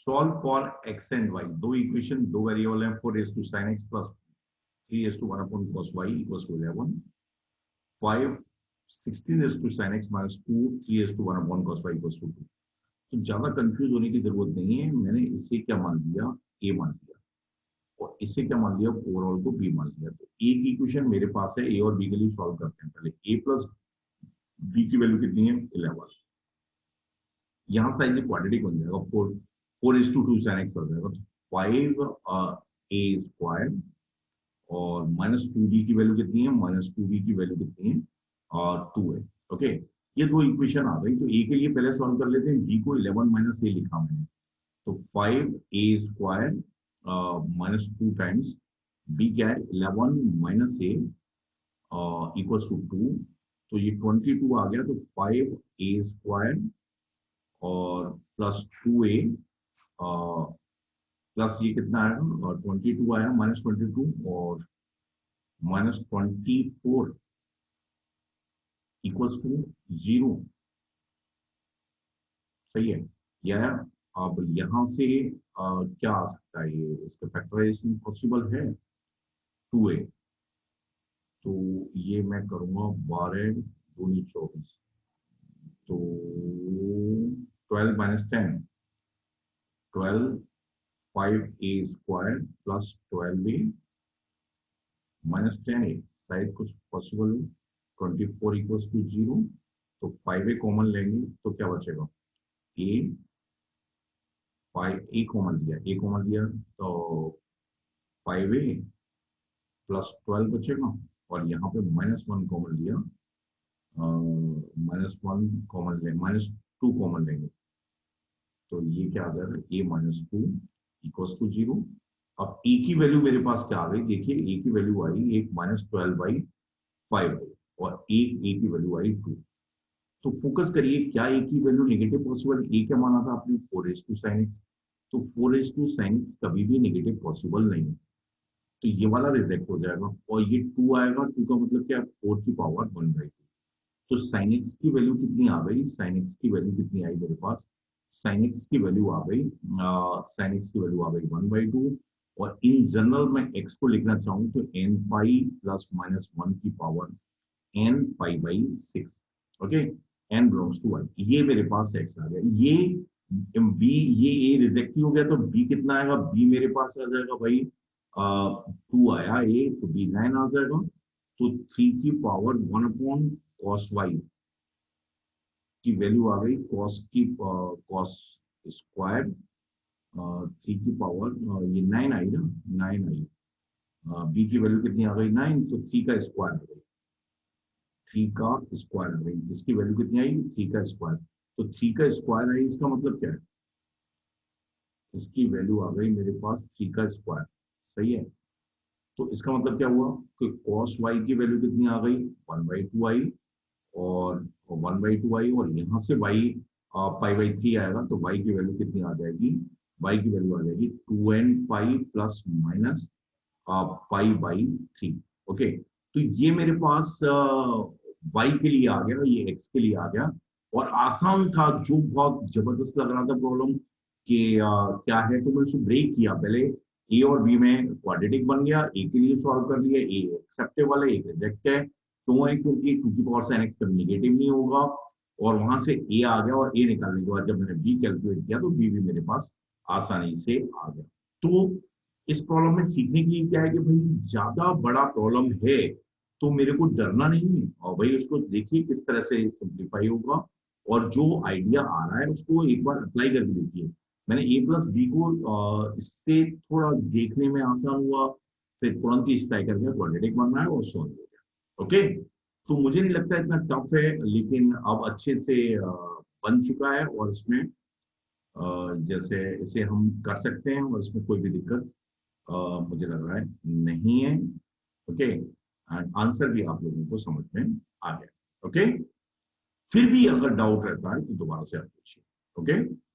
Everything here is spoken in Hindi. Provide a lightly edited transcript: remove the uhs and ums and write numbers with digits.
Solve for X and Y, दो इक्वेशन, दो वेरिएबल है, 4 sin x plus 3 1 upon cos y equals to 11, 5 16 sin x minus 2 3 1 upon cos y equals to 2। तो ज्यादा कंफ्यूज होने की जरूरत नहीं है, मैंने इसे क्या मान लिया, ए मान लिया, और इसे क्या मान लिया, ओवरऑल को बी मान लिया। तो एक इक्वेशन मेरे पास है, ए और बी के लिए सॉल्व करते हैं। पहले ए प्लस बी की वैल्यू कितनी है, 11। यहाँ साइड में क्वाड्रेटिक बन जाएगा, 4:2 sin x हो जाएगा, तो 5 a स्क्वायर और -2b की वैल्यू कितनी है, -2b की वैल्यू कितनी है, और 2 है। ओके, ये दो इक्वेशन आ गई। तो ए के लिए पहले सॉल्व कर लेते हैं, बी को 11 - a लिखा मैंने, तो 5a स्क्वायर -2 टाइम्स बी क्या है, 11 - a इक्वल्स टू 2, तो ये 22 आ गया। तो 5a स्क्वायर और प्लस 2a प्लस ये कितना आएगा, और 22 आया, -22 और -24 इक्वल्स टू 0। सही है, यह अब यहां से क्या आ सकता है, ये इसका फैक्टराइजेशन पॉसिबल है, 2a, तो ये मैं करूंगा 12 दूनी 24, तो 12 - 10, 12 5a square plus 12a -10a, शायद कुछ पॉसिबल हो। 24 इक्वल्स टू 0, तो 5a कॉमन लेंगे तो क्या बचेगा, a 5a कॉमन लिया, a कॉमन लिया तो 5a प्लस 12 बचेगा, और यहाँ पे -1 कॉमन लिया, -1 कॉमन ले, -2 कॉमन लेंगे, तो ये क्या आ जाएगा, a - 2 इक्वल्स टू 0। अब ए की वैल्यू मेरे पास क्या आ गई, देखिए ए की वैल्यू आई एक -12/5 और एक ए की वैल्यू आई 2। तो फोकस करिए, क्या ए की वैल्यू नेगेटिव पॉसिबल, ए क्या माना था आपने, 4 sin x, तो 4 sin x कभी भी नेगेटिव पॉसिबल नहीं है, तो ये वाला रिजेक्ट हो जाएगा, और ये 2 आएगा, 2 का मतलब क्या, 4 की पावर 1/2। तो sin x की वैल्यू कितनी आ गई, sin x की वैल्यू कितनी आई मेरे पास, sin x की वैल्यू आ गई, sin x की वैल्यू आ गई 1/2, और इन जनरल मैं x को लिखना चाहूँ तो n पाई प्लस -1 की पावर n पाई/6। Okay, n belongs to y, ये मेरे पास x आ गया। ये b, ये a रिजेक्ट ही हो गया, तो b कितना आएगा, b मेरे पास आ जाएगा भाई 2 आया a, तो b 9 आ जाएगा, तो 3 की पावर 1/cos y की वैल्यू आ गई, cos स्क्वायर 3 की पावर ये 9 आई ना, 9 आई, बी की वैल्यू कितनी आ गई, 9, तो 3 का स्क्वायर आ गई, 3 का स्क्वायर आ गई, इसकी वैल्यू कितनी आई, 3 का स्क्वायर, तो 3 का स्क्वायर आई, इसका मतलब क्या है, इसकी वैल्यू आ गई मेरे पास 3 का स्क्वायर। सही है, तो इसका मतलब क्या हुआ कि cos y की वैल्यू कितनी आ गई, 1/2 आई, और 1/2 आई, और यहाँ से y π/3 आएगा, तो y की वैल्यू कितनी आ जाएगी, y की वैल्यू आ जाएगी 2n pi plus minus π/3। Okay, तो ये मेरे पास y के लिए आ गया, ये x के लिए आ गया, और आसान था, जो बहुत जबरदस्त लग रहा था प्रॉब्लम कि क्या है, तो मैंने उसे ब्रेक किया पहले, ए और बी में क्वाड्रेटिक बन गया, ए के लिए सॉल्व कर लिया, ए एक्सेप्टेबल है, एक रिजेक्ट है, क्यों है, क्योंकि 2 की पावर sin x कभी नेगेटिव नहीं होगा, और वहां से ए आ गया, और ए निकालने के बाद जब मैंने बी कैलकुलेट किया तो बी भी मेरे पास आसानी से आ गया। तो इस प्रॉब्लम में सीखने के लिए क्या है कि भाई ज्यादा बड़ा प्रॉब्लम है तो मेरे को डरना नहीं है, और भाई उसको देखिए किस तरह से सिंप्लीफाई होगा, और जो आइडिया आ रहा है उसको एक बार अप्लाई करके देखिए। मैंने a प्लस बी को इससे थोड़ा देखने में आसान हुआ, फिर तुरंत ही स्ट्राइक करके क्वाड्रेटिक बनना है और सॉल्व हो गया। ओके, तो मुझे नहीं लगता इतना टफ है, लेकिन अब अच्छे से बन चुका है, और इसमें जैसे इसे हम कर सकते हैं, और इसमें कोई भी दिक्कत मुझे लग रहा है नहीं है। ओके, एंड आंसर भी आप लोगों को समझ में आ गया। ओके, फिर भी अगर डाउट रहता है तो दोबारा से आप पूछिए। ओके।